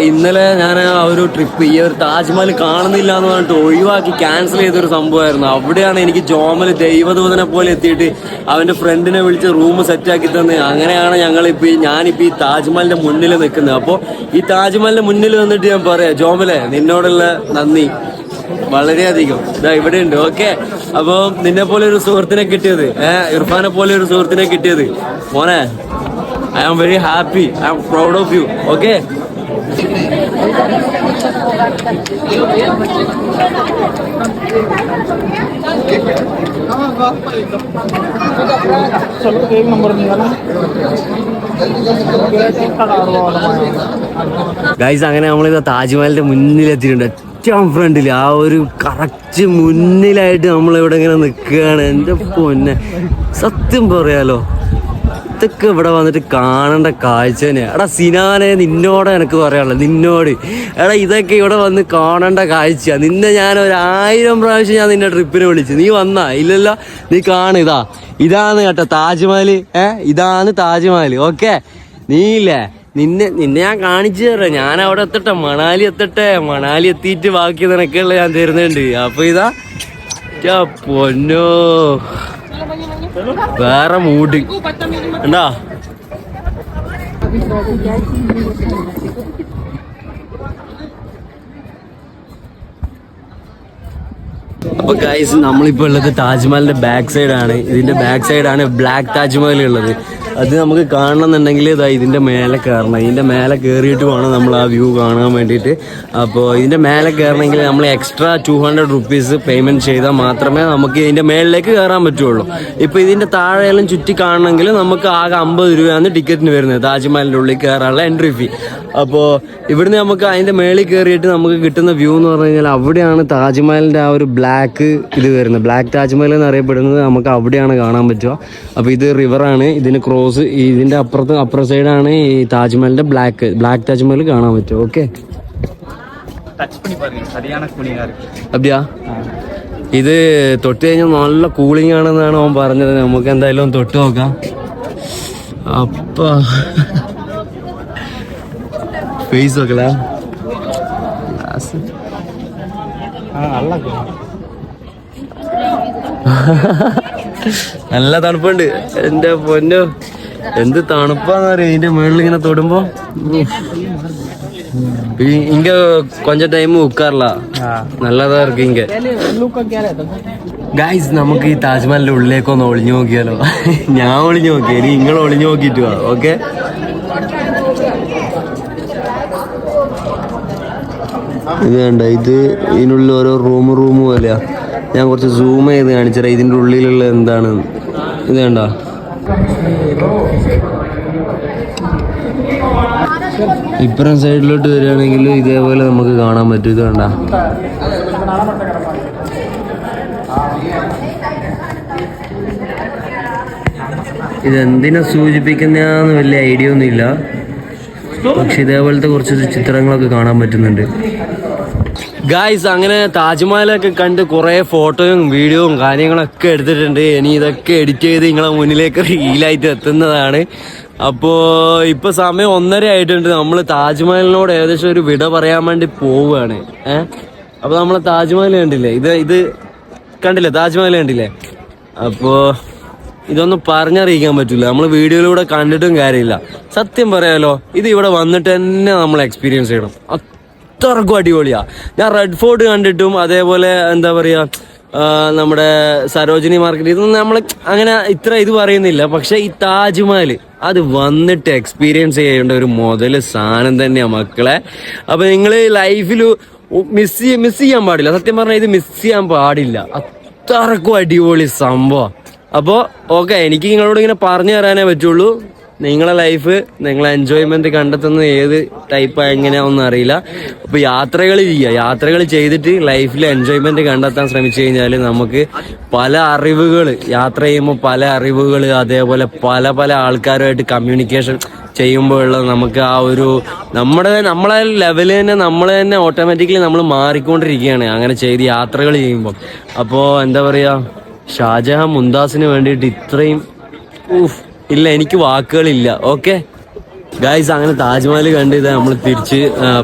ഇന്നലെ ഞാൻ ആ ഒരു ട്രിപ്പ് ഈ ഒരു താജ്മഹൽ കാണുന്നില്ല എന്ന് പറഞ്ഞിട്ട് ഒഴിവാക്കി ക്യാൻസൽ ചെയ്തൊരു സംഭവമായിരുന്നു. അവിടെയാണ് എനിക്ക് ജോമൽ ദൈവദൂതനെ പോലെ എത്തിയിട്ട് അവന്റെ ഫ്രണ്ടിനെ വിളിച്ച് റൂം സെറ്റാക്കി തന്ന്. അങ്ങനെയാണ് ഞാനിപ്പോ ഈ താജ്മഹലിന്റെ മുന്നിൽ നിൽക്കുന്നത്. അപ്പോൾ ഈ താജ്മഹലിന്റെ മുന്നിൽ നിന്നിട്ട് ഞാൻ പറയാം, ജോമലെ നിന്നോടുള്ള നന്ദി വളരെയധികം. ഇതാ ഇവിടെ ഉണ്ട്. ഓക്കെ, അപ്പൊ നിന്നെ പോലെ ഒരു സുഹൃത്തിനെ കിട്ടിയത്, ഇർഫാനെ പോലെ ഒരു സുഹൃത്തിനെ കിട്ടിയത് മോനെ, I am very happy, I am proud of you. Okay, guys അങ്ങനെ നമ്മളിത് താജ്മഹലിന്റെ മുന്നിലെത്തിയിട്ടുണ്ട്. ഏറ്റവും ഫ്രണ്ടിൽ ആ ഒരു കറക്റ്റ് മുന്നിലായിട്ട് നമ്മളിവിടെ ഇങ്ങനെ നിൽക്കുകയാണ്. എൻ്റെ പൊന്നെ, സത്യം പറയാലോ ഇതൊക്കെ ഇവിടെ വന്നിട്ട് കാണേണ്ട കാഴ്ച തന്നെയാണ്. എടാ സിനാനെ, നിന്നോട് എനിക്ക് പറയാനുള്ളത്, നിന്നോട് എടാ ഇതൊക്കെ ഇവിടെ വന്ന് കാണേണ്ട കാഴ്ച. നിന്നെ ഞാൻ 1000 പ്രാവശ്യം ഞാൻ നിന്നെ ട്രിപ്പിന് വിളിച്ചു, നീ വന്നാ ഇല്ലല്ലോ. നീ കാണും, ഇതാണ് കേട്ടോ താജ്മഹൽ. ഇതാണ് താജ്മഹൽ. ഓക്കെ, നീ ഇല്ലേ, നിന്നെ ഞാൻ കാണിച്ചു തരാം. ഞാൻ അവിടെ എത്തട്ടെ, മണാലി എത്തിയിട്ട് ബാക്കി നിനക്കുള്ള ഞാൻ തരുന്നുണ്ട്. അപ്പൊ പൊന്നോ വേറെ മൂഡ് ഉണ്ടാ. അപ്പൊ ഗൈസ് നമ്മളിപ്പോ ഉള്ളത് താജ്മഹലിന്റെ ബാക്ക് സൈഡാണ്. ഇതിന്റെ ബാക്ക് സൈഡാണ് ബ്ലാക്ക് താജ്മഹൽ ഉള്ളത്. അത് നമുക്ക് കാണണമെന്നുണ്ടെങ്കിൽ ഇതിന്റെ മേലെ കയറണം. ഇതിന്റെ മേലെ കയറിയിട്ട് വേണം നമ്മൾ ആ വ്യൂ കാണാൻ വേണ്ടിയിട്ട്. അപ്പോൾ ഇതിന്റെ മേലെ കയറണമെങ്കിൽ നമ്മൾ എക്സ്ട്രാ 200 rupees പേയ്മെന്റ് ചെയ്താൽ മാത്രമേ നമുക്ക് ഇതിന്റെ മേളിലേക്ക് കയറാൻ പറ്റുള്ളൂ. ഇപ്പൊ ഇതിന്റെ താഴെയെല്ലാം ചുറ്റി കാണണമെങ്കിൽ നമുക്ക് ആകെ 50 രൂപയാണ് ടിക്കറ്റിന് വരുന്നത്, താജ്മഹലിന്റെ ഉള്ളിൽ കയറാനുള്ള എൻട്രി ഫീ. അപ്പോൾ ഇവിടുന്ന് നമുക്ക് അതിന്റെ മേളിൽ കയറിയിട്ട് നമുക്ക് കിട്ടുന്ന വ്യൂ എന്ന് പറഞ്ഞു കഴിഞ്ഞാൽ അവിടെയാണ് താജ്മഹലിന്റെ ആ ഒരു ബ്ലാക്ക് ഇത് വരുന്നത്. ബ്ലാക്ക് താജ്മഹൽ എന്ന് അറിയപ്പെടുന്നത് നമുക്ക് അവിടെയാണ് കാണാൻ പറ്റുക. അപ്പോൾ ഇത് റിവറാണ്, ഇതിന് ക്രോസ് ഇതിന്റെ അപ്പുറ സൈഡാണ് ഈ താജ്മഹലിന്റെ ബ്ലാക്ക് താജ്മഹൽ കാണാൻ പറ്റും. ഓക്കെ, അബ്ദിയാ ഇത് തൊട്ട് കഴിഞ്ഞാൽ നല്ല കൂളിംഗ് ആണെന്നാണ് അവൻ പറഞ്ഞത്. നമുക്ക് എന്തായാലും തൊട്ട് നോക്കാം. അപ്പ ഫേസ് നോക്കല, നല്ല തണുപ്പുണ്ട്. എന്റെ പൊന്നോ, എന്ത് തണുപ്പാന്ന് പറയാ ഇതിന്റെ മുകളിൽ ഇങ്ങനെ തൊടുമ്പോ. ഇങ്ക കൊഞ്ച ടൈം ഉക്കാറില്ല, നല്ലതാ ഇருக்கு ഇങ്ക. ഗൈസ് നമുക്ക് ഈ താജ്മഹലിന്റെ ഉള്ളിലേക്കൊന്ന് ഒളിഞ്ഞു നോക്കിയാലോ? ഞാൻ ഒളിഞ്ഞു നോക്കി, ഇനി നിങ്ങൾ ഒളിഞ്ഞു നോക്കിട്ട് വാ. ഓക്കെ, ഇത് വേണ്ട, ഇതിനുള്ളിൽ ഓരോ റൂം പോലെയാ. ഞാൻ കുറച്ച് സൂം ചെയ്ത് കാണിച്ചത് ഇതിന്റെ ഉള്ളിലുള്ള എന്താണ്. ഇത് വേണ്ട, ഇപ്പുറം സൈഡിലോട്ട് വരികയാണെങ്കിൽ ഇതേപോലെ നമുക്ക് കാണാൻ പറ്റും. ഇത് വേണ്ട, ഇതെന്തിനെ സൂചിപ്പിക്കുന്നതാന്ന് വലിയ ഐഡിയ ഒന്നുമില്ല, പക്ഷെ ഇതേപോലത്തെ കുറച്ച് ചിത്രങ്ങളൊക്കെ കാണാൻ പറ്റുന്നുണ്ട്. ഗായ്സ് അങ്ങനെ താജ്മഹലൊക്കെ കണ്ട് കുറെ ഫോട്ടോയും വീഡിയോയും കാര്യങ്ങളൊക്കെ എടുത്തിട്ടുണ്ട്. ഇനി ഇതൊക്കെ എഡിറ്റ് ചെയ്ത് നിങ്ങളെ മുന്നിലേക്ക് റീലായിട്ട് എത്തുന്നതാണ്. അപ്പോ ഇപ്പൊ സമയം 1:30 ആയിട്ടുണ്ട്. നമ്മൾ താജ്മഹലിനോട് ഏകദേശം ഒരു വിട പറയാൻ വേണ്ടി പോവുകയാണ്. അപ്പൊ നമ്മളെ താജ്മഹൽ കണ്ടില്ലേ, ഇത് കണ്ടില്ലേ, താജ്മഹൽ കണ്ടില്ലേ? അപ്പോ ഇതൊന്നും പറഞ്ഞറിയിക്കാൻ പറ്റില്ല, നമ്മൾ വീഡിയോയിലൂടെ കണ്ടിട്ടും കാര്യമില്ല. സത്യം പറയാലോ, ഇത് ഇവിടെ വന്നിട്ട് തന്നെ നമ്മൾ എക്സ്പീരിയൻസ് ചെയ്യണം. അത്രക്കും അടിപൊളിയാ. ഞാൻ റെഡ് ഫോർട്ട് കണ്ടിട്ടും അതേപോലെ എന്താ പറയാ നമ്മുടെ സരോജിനി മാർക്കറ്റ്, ഇതൊന്നും നമ്മൾ അങ്ങനെ ഇത് പറയുന്നില്ല. പക്ഷെ ഈ താജ്മഹൽ അത് വന്നിട്ട് എക്സ്പീരിയൻസ് ചെയ്യേണ്ട ഒരു മുതല് സാധനം തന്നെയാ മക്കളെ. അപ്പൊ നിങ്ങൾ ലൈഫിൽ മിസ് ചെയ്യാൻ പാടില്ല. സത്യം പറഞ്ഞാൽ ഇത് മിസ് ചെയ്യാൻ പാടില്ല, അത്രക്കും അടിപൊളി സംഭവം. അപ്പോ ഓക്കെ, എനിക്ക് നിങ്ങളോട് ഇങ്ങനെ പറഞ്ഞു തരാനേ പറ്റുള്ളൂ. നിങ്ങളെ ലൈഫ്, നിങ്ങളെ എൻജോയ്മെന്റ് കണ്ടെത്തുന്നത് ഏത് ടൈപ്പ് എങ്ങനെയാണെന്ന് അറിയില്ല. അപ്പൊ യാത്രകൾ ചെയ്തിട്ട് ലൈഫിൽ എൻജോയ്മെന്റ് കണ്ടെത്താൻ ശ്രമിച്ചു കഴിഞ്ഞാൽ നമുക്ക് പല അറിവുകൾ, യാത്ര ചെയ്യുമ്പോൾ പല അറിവുകൾ, അതേപോലെ പല ആൾക്കാരുമായിട്ട് കമ്മ്യൂണിക്കേഷൻ ചെയ്യുമ്പോഴുള്ള നമുക്ക് ആ ഒരു നമ്മളെ ലെവല് തന്നെ നമ്മൾ തന്നെ ഓട്ടോമാറ്റിക്കലി നമ്മൾ മാറിക്കൊണ്ടിരിക്കുകയാണ് അങ്ങനെ ചെയ്ത് യാത്രകൾ ചെയ്യുമ്പോൾ. അപ്പോൾ എന്താ പറയാ, ഷാജഹാൻ മുംതാസിന് വേണ്ടിയിട്ട് ഇത്രയും ഇല്ല, എനിക്ക് വാക്കുകളില്ല. ഓക്കെ ഗൈസ്, അങ്ങനെ താജ്മഹൽ കണ്ട് ഇത് നമ്മൾ തിരിച്ച്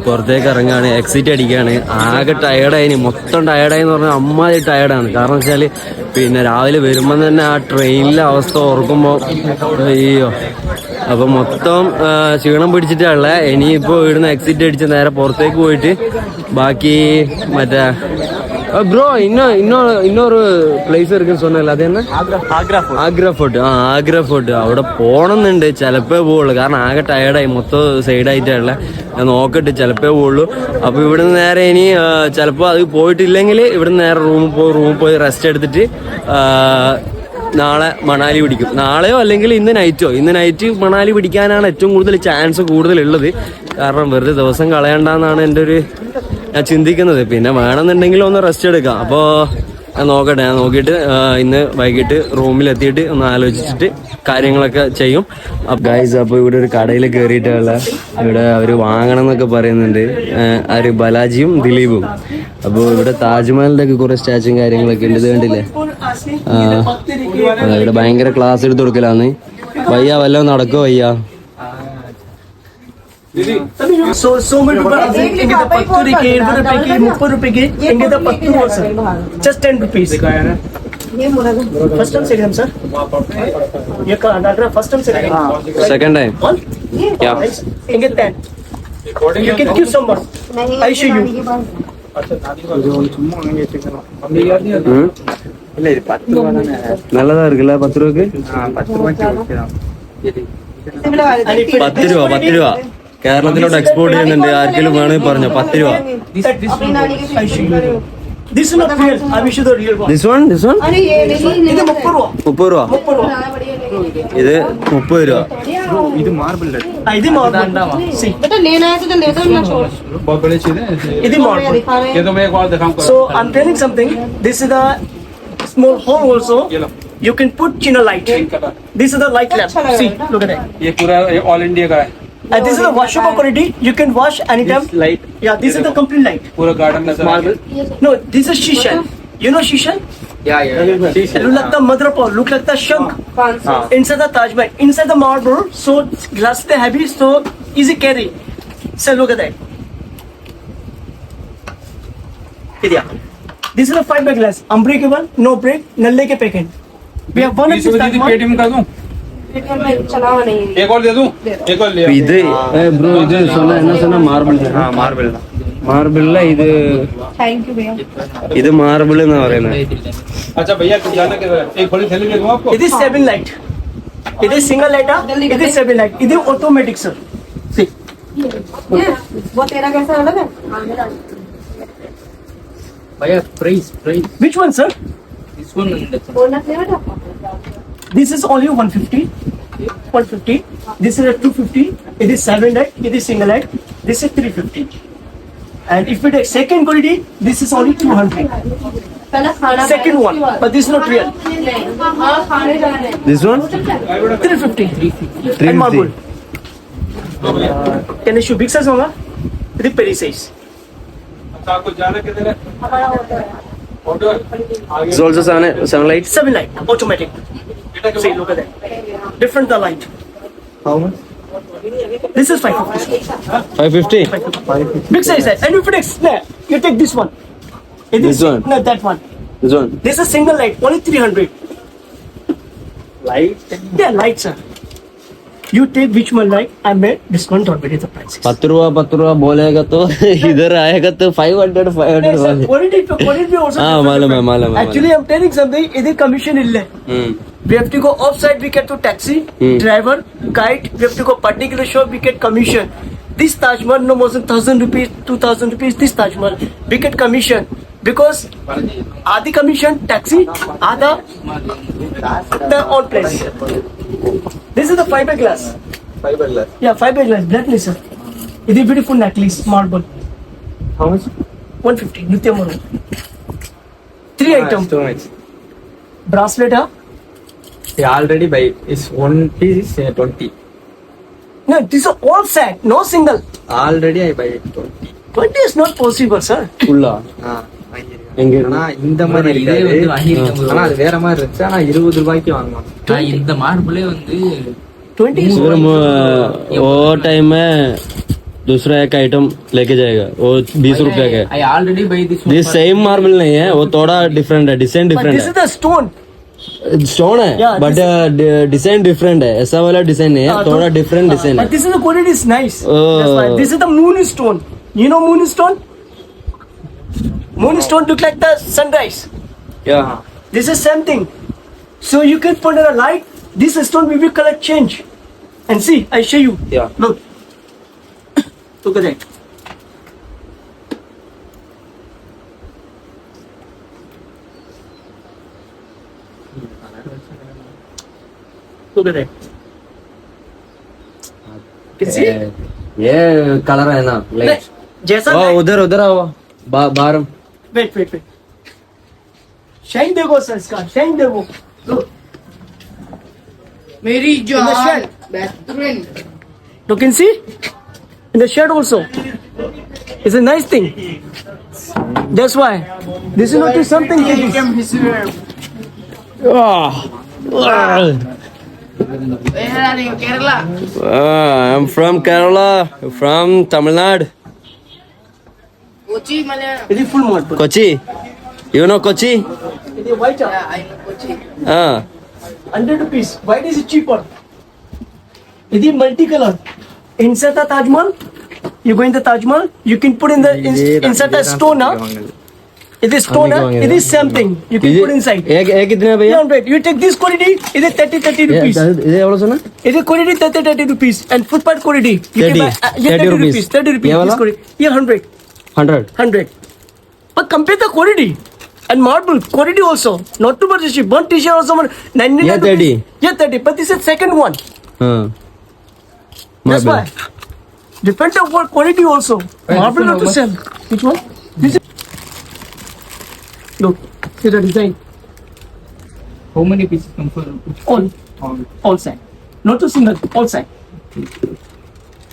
പുറത്തേക്ക് ഇറങ്ങാണ്, എക്സിറ്റ് അടിക്കുകയാണ്. ആകെ ടയർഡായിന്, മൊത്തം ടയർഡായി എന്ന് പറഞ്ഞാൽ അമ്മാതിരി ടയർഡാണ്. കാരണം വെച്ചാൽ പിന്നെ രാവിലെ വരുമ്പോൾ തന്നെ ആ ട്രെയിനിലെ അവസ്ഥ ഓർക്കുമ്പോൾ അയ്യോ, അപ്പൊ മൊത്തം ക്ഷീണം പിടിച്ചിട്ടുള്ള. ഇനിയിപ്പോ ഇവിടുന്ന് എക്സിറ്റ് അടിച്ച് നേരെ പുറത്തേക്ക് പോയിട്ട് ബാക്കി മറ്റേ ബ്രോ இன்னொரு പ്ലേസ് இருக்குன்னு சொன்னல, അത് തന്നെ ആഗ്ര ഫോർട്ട്. ആഗ്ര ഫോർട്ട് അവിടെ പോണമെന്നുണ്ട്. ചിലപ്പോ പോവുള്ളൂ, കാരണം ആകെ ടയർഡായി, മൊത്തം സൈഡായിട്ടുള്ള. ഞാൻ നോക്കട്ടെ, ചിലപ്പോ പോവുള്ളൂ. അപ്പൊ ഇവിടുന്ന് നേരെ ഇനി ചിലപ്പോ അത് പോയിട്ടില്ലെങ്കിൽ ഇവിടുന്ന് നേരെ റൂമിൽ പോയി റെസ്റ്റ് എടുത്തിട്ട് നാളെ മണാലി പിടിക്കും. നാളെയോ അല്ലെങ്കിൽ ഇന്ന് നൈറ്റ് മണാലി പിടിക്കാനാണ് ഏറ്റവും കൂടുതൽ ചാൻസ് കൂടുതലുള്ളത്. കാരണം വെറുതെ ദിവസം കളയണ്ടെന്നാണ് എൻ്റെ ഒരു ഞാൻ ചിന്തിക്കുന്നത്. പിന്നെ വേണമെന്നുണ്ടെങ്കിൽ ഒന്ന് റെസ്റ്റ് എടുക്കാം. അപ്പോൾ ഞാൻ നോക്കിയിട്ട് ഇന്ന് വൈകിട്ട് റൂമിലെത്തിയിട്ട് ഒന്ന് ആലോചിച്ചിട്ട് കാര്യങ്ങളൊക്കെ ചെയ്യും. ഗൈസ്, അപ്പോൾ ഇവിടെ ഒരു കടയിൽ കയറിയിട്ടുള്ള ഇവിടെ അവർ വാങ്ങണം എന്നൊക്കെ പറയുന്നുണ്ട്. ആര്? ബലാജിയും ദിലീപും. അപ്പോൾ ഇവിടെ താജ്മഹലിന്റെ ഒക്കെ കുറെ സ്റ്റാച്ചും കാര്യങ്ങളൊക്കെ ഉണ്ട്. ഇത് കണ്ടില്ലേ? ഇവിടെ ഭയങ്കര ക്ലാസ് എടുത്ത് കൊടുക്കലാന്ന്. വയ്യ വല്ലതും നടക്കോ വയ്യ? So many people are saying, "Inge the 10 rupees, 20 rupees, inge the 10 sir, just 10 rupees." First time second sir. ये का doctor first time second. Second time. One. Yeah. Inge 10. You can give someone. I show you. നല്ലതാ இருக்குல்ல? 10 രൂപക്ക് 10 രൂപ കേരളത്തിലോട്ട് export ചെയ്യുന്നുണ്ട്. ആർക്കെങ്കിലും വേണമെങ്കിൽ പറഞ്ഞു. 10 രൂപ. This is not real. I wish you the real one. This one? ഇത് 30 രൂപ. 30 രൂപ. ഇത് 30 രൂപ. ഇത് മാർബിൾ ഇത് marble. See. बेटा लेना है तो ले दो ना छोड़. बहुत बड़े चीज है। ഇത് marble. ये तो मैं एक और दिखाऊंगा। So I'm telling something. This is the small hole also. You can put in a light. This is the light lamp. See, look at that. ये पूरा ऑल इंडिया का है। And this is the washable quality. You can wash anytime. Light Yeah, this is the complete light. पूरा garden नजर Marble. No, this is shishan. You know shishan? Look like the mother of pearl. Look like the shank. Inside the Taj Mahal. Inside the marble. So glass is heavy. So easy carry. So look at that. Yeah. This is a fiber glass. Unbreakable. No break. Nalle ke packet. We have one of this Taj Mahal. Paytm कर दूं? चलावा नहीं. एक और दे दूं? एक और ले आओ। ഇത് ബ്രോ ഇത് சொன்ன മാർബിൾ. हाँ मार्बल ना। മാർബിളിലെ ഇത് थैंक यू भैया. ഇത് മാർബിൾ എന്ന് പറയുന്നത്. अच्छा भैया कुछ जाना किधर है? एक बड़ी थैली दे दूं आपको? It is 7 light. It is single light. It is 7 light. It is automatic sir. See. वो तेरा कैसा अलग है? भैया price Which one sir? this one bonus ले बेटा. This is only 150. 150. This is a 250. It is 7 light. It is single light. This is 350. And if we take second quality, this is only 200. पहला खाना. Second one, but this is not real. हाँ खाने जाने. This one? 350. 350. And marble. Can I show big size होगा? It is peri size. अच्छा आपको जाना किधर है? हमारा होता है. ऑटो आगे। It's also 7 lights. 7 light. Automatic. See, look at that. Different the light. How much? This is 550. 550. Big size. And if it is, you take this one. It is, This one? No, that one. This one. This is single light, only 300. Light Yeah, light, sir. You take which one light, I made discount already the prices. 10 രൂപ बोलेगा तो इधर आएगा तो 500 Yes, sir. वाले. Quality also. हाँ मालूम है Actually, I'm telling something. It is commission illa. We have to go offside. We get to taxi, driver, guide. We have to go particular shop. We get commission. This Taj Mahal no more than 1,000 rupees, 2,000 rupees. This Taj Mahal we get commission because Adi commission taxi, Ada the on place. This is the fiber glass. Fibre glass Yeah, fiber glass, black laser. It is beautiful necklace, marble. How much 150. Nitya Moran. 3 items. Too much Bracelet, huh? ये already भाई इस one piece 20 No, these are all set, no single. Already आई भाई 20 20 is not possible, sir. फुल्ला हां எங்க ஆனா இந்த மாதிரி இதே வந்து வாங்கிருக்கேன். ஆனா அது வேற மாதிரி இருந்துச்சு. ஆனா 20 ரூபாய்க்கு வாங்கலாம். நான் இந்த மார்பிளே வந்து 20 is फिर वो टाइम में दूसरा एक आइटम लेके जाएगा, वो 20 रुपया का है. I already buy this one. This same marble नहीं है, वो थोड़ा डिफरेंट है, design but different this is है. the stone. स्टोन है Yeah, बट डिजाइन डिफरेंट है, ऐसा वाला डिजाइन नहीं है, थोड़ा डिफरेंट डिजाइन But है. this is the quality is nice. Oh. That's why. This is the moon stone. You know moon stone? Moon stone look like the sunrise. Yeah. This is same thing. So you can put in a light. This stone will be color change. And see, I show you. Yeah. Look. Look at that. Look at that. Can see? ये colour है ना, light. जैसा ओ light- उधर उधर आओ, बाहर. Wait, wait, wait. Shine देखो sir इसका, shine देखो. Look. मेरी In the shed. बेहतरीन You can see? In the shed also. It's a nice thing. That's why. This is not something. Kerala I'm from Kerala, from Tamil Nadu. Kochi Malayalam It is full mud. Kochi. You know Kochi? It is white. I know Kochi 100 rupees. White is cheaper. It is multicolor. Inside the Taj Mahal, you go in the Taj Mahal, you can put in the inside the stone. It is stone. It is same thing. You can put inside. एक कितने है भैया? 300. You take this quality, it is 30 rupees. ये एवढं सुना? It is quality 30 rupees and footpath quality. You 30, can buy, 30 rupees. 30 rupees. ये वाला? This quality. Yeah, 100. 100. But compare the quality and marble quality also. Not too much cheap. One t-shirt also 99 Yeah, 30. rupees. Yeah, 30. But this is second one. हाँ. That's why. Depend on what quality also. Marble not to sell. Which one? This is. Look, see the design. How many pieces come for? All side. Not to single. All side.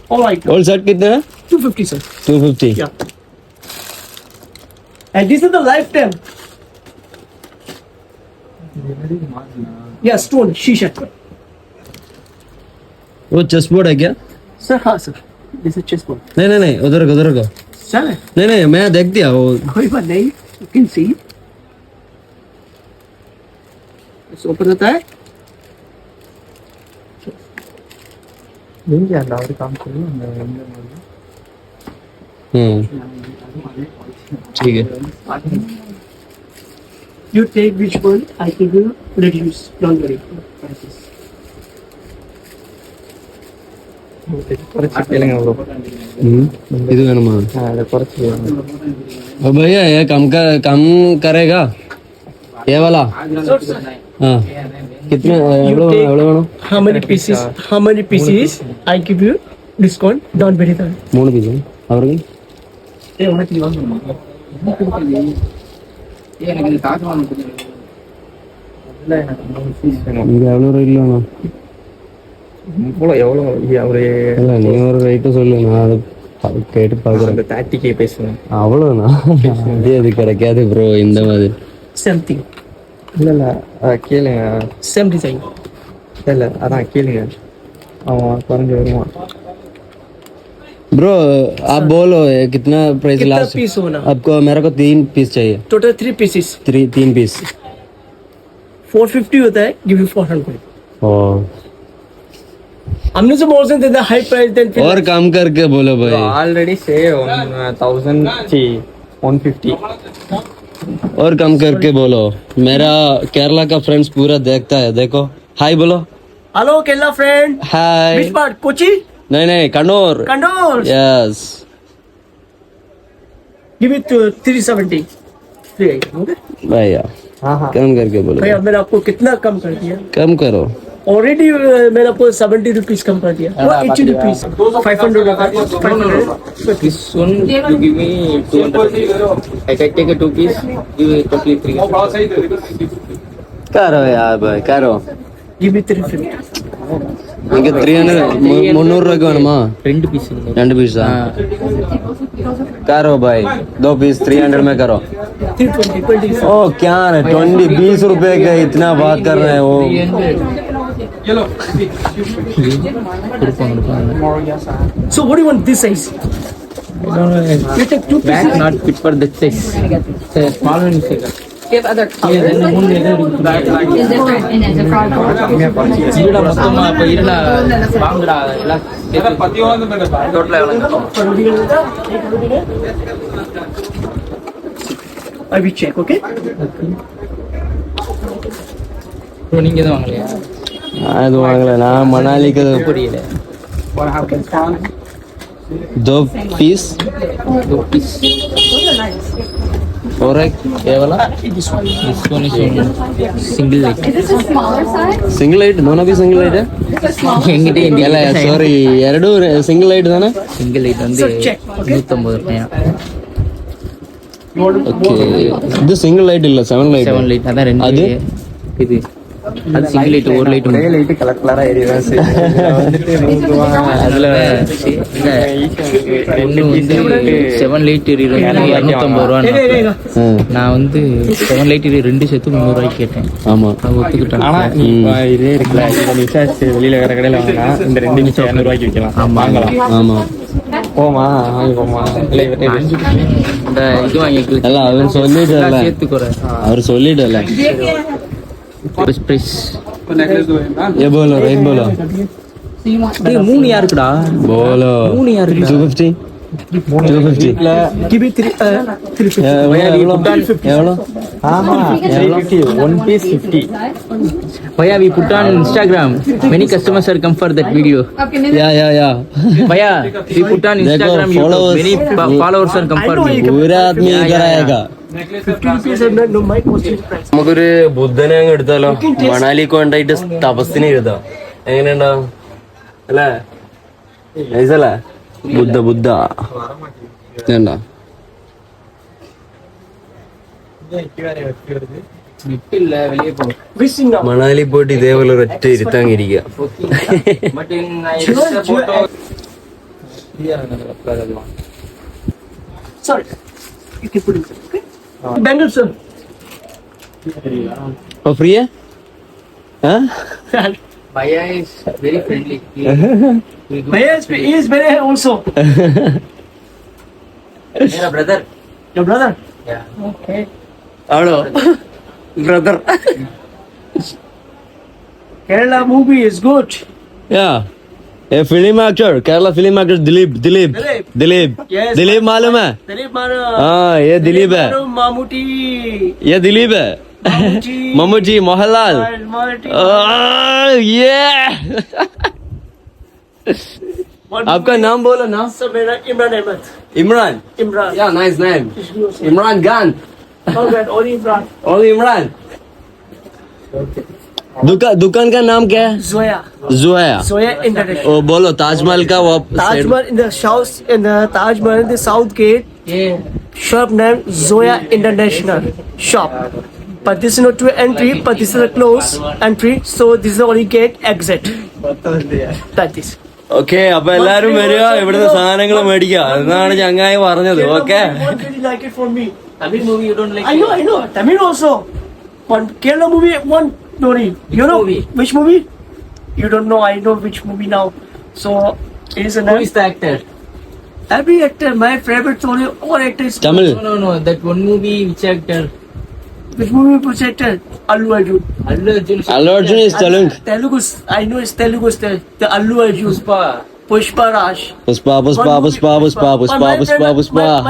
All right. All set कितने हैं? 250 sir. 250. Yeah. And this is the lifetime. Yeah, stone, shisha. वो चेस्टबोर्ड है क्या? Sir, हाँ sir. This is chessboard. नहीं उधर का. Sir, नहीं मैं देख दिया वो. कोई बात नहीं. You can see. Let's open the tag. ठीक है. You take which one, I give you reduce. Don't worry. ഇത് വേണമാ? ओ भैया ये कम करेगा ये वाला? हाँ. कितने एवढं വേണം? How many pieces? How many pieces? I give you discount. Don't worry. 3 piece അവർക്ക്. எனக்கு இந்த தாஜ்மஹால் கொஞ்சம் இது எவ்வளோ ரேட்ல எவ்வளோ அவரு இல்லை நீ ஒரு ரேட்டு சொல்லு, நான் அதை கேட்டு பார்க்குறேன். 30K பேசுவேன். அவ்வளோண்ணா? அது கிடைக்காது ப்ரோ இந்த மாதிரி. Same thing. இல்ல கேளுங்க. Same design. இல்ல அதான் கேளுங்க. அவன் குறைஞ்சு வருவான். ब्रो आप बोलो कितना प्राइस कितना लास्ट? piece होना? आपको मेरे को 3 पीस चाहिए. Total 3 pieces. 3 पीस. 450 होता है. Give you 400. ओ हमने से बोल सकते थे हाई प्राइस देन और काम करके बोलो भाई. ஆல்ரெடி சே 150. और कम करके बोलो. मेरा केरला का फ्रेंड्स पूरा देखता है, देखो. हाय बोलो. Hello Kerala friend. Hi. Which part? Kochi? नहीं कन्नौर. Kannur. Yes. Give it to 370. 380. Okay? भैया हाँ कम करके बोलो. भैया मैंने आपको कितना कम कर दिया? कम करो. ऑलरेडी मैंने आपको 70 रुपीज कम कर दिया. 80 rupees. 500 rupees. 500. this one you give me 200. I can take a 2 piece. Give me complete 300. करो यार भाई करो. Give me 350. എനിക്ക് 300 300 രൂപയ്ക്ക് വേണമോ? 2 പീസ് 2 പീസാ? करो भाई 2 पीस 300 में करो। 320 ओ क्या है 20 रुपए का इतना बात कर रहे हैं वो। So what do you want this size? You take 2 Bag pieces. not fit for that size. Small one is bigger. You have other colors. Is different in it. இதுடா மொத்தமா அப்ப இருடா வாங்குடா எல்லாம் டோட்டலா எவ்வளவு? I will check, okay? Bro நீங்க தான் வாங்கலையா? நான் இது வாங்கல, நான் மணாலிக்கு புரியல. 2 पीस 2 பீஸ் और एक ये वाला this one is single light. Is this a smaller size? Single light दोनों भी सिंगल लाइट है It's a small. எங்கிட்ட ಇಲ್ಲ ಸಾರಿ ಎರಡು ಸಿಂಗಲ್ ಲೈಟ್ ತಾನೆ சிங்கிள் லைட் வந்து So check, okay? 150 ரூபாயா? ಓಕೆ ಇದು ಸಿಂಗಲ್ ಲೈಟ್ ಇಲ್ಲ 7 ಲೈಟ್ 7 லைட் அதான் ரெண்டு அது? இது அது சிங்கிள் லைட் ஒரு லைட் ஒன்று லைட் கலர் கலரா எரியுதா அதுல ஒன்று வந்து 7 லைட் எரியுது 250 ரூபா. நான் வந்து 7 லைட் எரி 2 சேர்த்து 300 ரூபாய்க்கு கேட்டேன். ஆமா அவன் ஒத்துக்கிட்டான். ஆனா இதே இருக்குல்ல இதை விசாரிச்சு வெளியில வேற கடையில வாங்கினா இந்த 2 நிமிஷம் 200 ரூபாய்க்கு விற்கலாம். வாங்கலாம். ஆமா போமா வாங்கி போமா இல்ல இவரே இந்த இது வாங்கிக்கலாம் ಅಲ್ಲ ಅವ್ರು சொல்லிட்டಲ್ಲ சேர்த்துக்கிறேன். ಅವ್ರು சொல்லிட்டಲ್ಲ பிரைஸ் ये बोलो रेट बोलो டேய் 3 யாருக்குடா? बोलो 3 யாருக்கு? 250 Give me 350. எவ்வளோ ஆமா 350 1 piece 50 Bhaiya, we put on Instagram. Many customers are come for that video. या Bhaiya, we put on Instagram. देखो, followers. Many followers are come for me. पूरा आदमी इधर आएगा 50 rupees and no my costing price. നമുക്കൊരു ബുദ്ധനെ അങ്ങ് എടുത്താലോ മണാലി കൊണ്ടായിട്ട് തപസ്സിന് എഴുതാം എങ്ങനെയുണ്ടാവും അല്ലേ നൈസല്ലേ ബുദ്ധ ഇതുണ്ടോ இல்ல வெளியே போ. Wishing now. മണാലി പോയിട്ട് ഇതേപോലെ ഒരൊറ്റ ഇരുത്തങ്ങിരിക്കുക But in Sorry. You can put it, okay? Bangles, sir. Oh free Bhaiya is very friendly. Yes, he is very also. Mera brother. Your brother? Yeah. Okay. ആണോ brother Kerala movie is good. Yeah. A film actor, Kerala film actor Dilip. Yes. Dilip मालूम है? Dilip Mara. हाँ ये दिलीप है. Mammootty. ये दिलीप है. Mammootty. Mammootty Mohanlal. Mammootty. ये. आपका नाम बोलो ना. Sir, मेरा Imran Ahmed. Imran. Imran. Yeah, nice name. Imran Khan. Not only Imran. Only Imran. दुकान का नाम क्या है? Zoya. Zoya. International. ओ बोलो ताजमहल का वो Taj Mahal in the south, in the Taj Mahal in the south gate. Shop name Zoya International Shop. But this is not to entry, but this is a close entry. So this is the only gate exit. Like this. Okay അപ്പൊ എല്ലാരും വരിക ഇവിടുത്തെ സാധനങ്ങൾ മേടിക്കുക എന്നാണ് ചങ്ങായി പറഞ്ഞത്. Okay What really like it for me? Tamil movie you don't like? I know. Tamil also. One Kerala movie, one story. You know movie? which movie? You don't know. I know which movie now. So it is a Who is the actor? every actor. My favorite story. All actors. Tamil No. That one movie, which actor? Which movie which actor? Allu Arjun. Allu Arjun. Allu Arjun is Telugu. Telugu. I know it's Telugu. The Allu Arjun. Pushpa Raj. Pushpa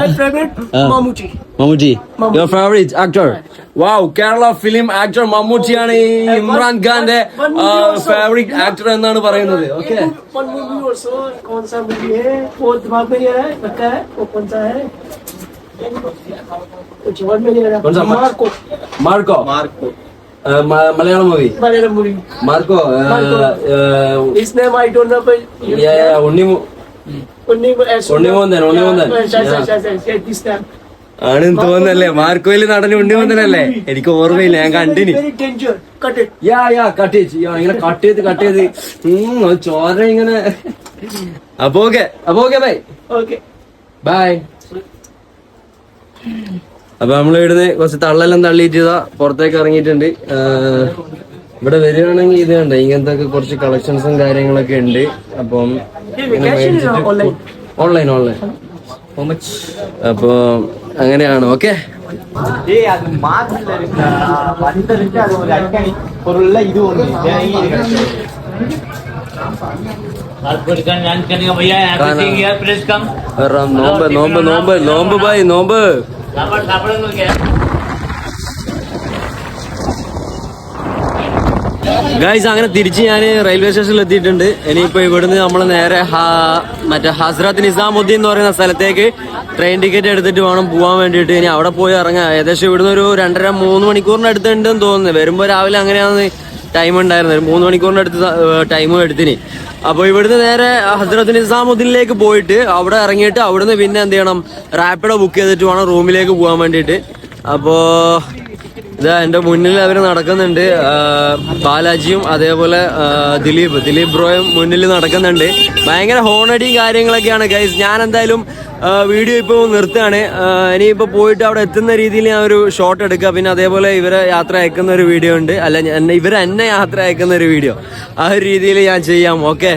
My favorite Mammootty. Mammootty Mammootty. Your favourite actor. Wow Kerala film actor മമ്മൂട്ടിയാണ് ഈ ഇമ്രാൻ ഖാന്റെ favourite actor എന്നാണ് പറയുന്നത്. Okay One movie also. कौन सा movie है? वो दिमाग में नहीं आ रहा है. पक्का है? वो कौन सा है? वो दिमाग में नहीं आ कौन सा? रहा. Marco Malayalam movie Malayalam movie. Marco His name I don't know, but Unni Mukundan. Unnimundan. This name. ആണെന്ന് തോന്നുന്നല്ലേ, മാർക്കോയിൽ നടന് ഉണ്ണി വന്നല്ലേ, എനിക്ക് ഓർമ്മയില്ല, ഞാൻ കണ്ടിന്. Very danger. Cut it. Cut ഇങ്ങനെ കട്ട് ചെയ്ത് ചോര ഇങ്ങനെ. അപ്പൊ ഓക്കെ ബൈ Okay. ബൈ. അപ്പൊ നമ്മൾ ഇവിടുന്ന് കുറച്ച് തള്ളെല്ലാം തള്ളിയിട്ട് പുറത്തേക്ക് ഇറങ്ങിയിട്ടുണ്ട്. ഇവിടെ വരികയാണെങ്കിൽ ഇത് കണ്ട ഇങ്ങനത്തെ കുറച്ച് കളക്ഷൻസും കാര്യങ്ങളൊക്കെ ഉണ്ട്. അപ്പം ഓൺലൈൻ അപ്പൊ അങ്ങനെയാണ്. ഓക്കെ നോമ്പ് ബൈ നോമ്പ്. ഗൈസ് അങ്ങനെ തിരിച്ച് ഞാൻ റെയിൽവേ സ്റ്റേഷനിൽ എത്തിയിട്ടുണ്ട്. ഇനിയിപ്പോ ഇവിടുന്ന് നമ്മൾ നേരെ മറ്റേ ഹസ്രത്ത് നിസാമുദ്ദീൻ എന്ന് പറയുന്ന സ്ഥലത്തേക്ക് ട്രെയിൻ ടിക്കറ്റ് എടുത്തിട്ട് വേണം പോകാൻ വേണ്ടിയിട്ട്. ഇനി അവിടെ പോയി ഇറങ്ങാം. ഏകദേശം ഇവിടുന്ന് ഒരു 2.5-3 മണിക്കൂറിന് അടുത്തുണ്ടെന്ന് തോന്നുന്നു. വരുമ്പോ രാവിലെ അങ്ങനെയാണ് ടൈം ഉണ്ടായിരുന്നത്. 3 മണിക്കൂറിന്റെ അടുത്ത് ടൈമും എടുത്തിന്. അപ്പൊ ഇവിടുന്ന് നേരെ ഹസ്രത്ത് നിസാമുദ്ദീനിലേക്ക് പോയിട്ട് അവിടെ ഇറങ്ങിയിട്ട് അവിടുന്ന് പിന്നെ എന്ത് ചെയ്യണം, റാപ്പിഡോ ബുക്ക് ചെയ്തിട്ട് വേണം റൂമിലേക്ക് പോകാൻ വേണ്ടിയിട്ട്. അപ്പോ ഇതാ എന്റെ മുന്നിൽ അവര് നടക്കുന്നുണ്ട്. ബാലാജിയും അതേപോലെ ദിലീപ് ബ്രോയും മുന്നിൽ നടക്കുന്നുണ്ട്. ഭയങ്കര ഹോണടിയും കാര്യങ്ങളൊക്കെയാണ് ഗൈസ്. ഞാൻ എന്തായാലും വീഡിയോ ഇപ്പൊ നിർത്തുകയാണ്. ഇനിയിപ്പോ പോയിട്ട് അവിടെ എത്തുന്ന രീതിയിൽ ഞാൻ ഒരു ഷോട്ട് എടുക്കുക. പിന്നെ അതേപോലെ ഇവരെ യാത്ര അയക്കുന്ന ഒരു വീഡിയോ ഉണ്ട്, അല്ല ഇവരെ എന്നെ യാത്ര അയക്കുന്ന ഒരു വീഡിയോ, ആ ഒരു രീതിയിൽ ഞാൻ ചെയ്യാം. ഓക്കെ.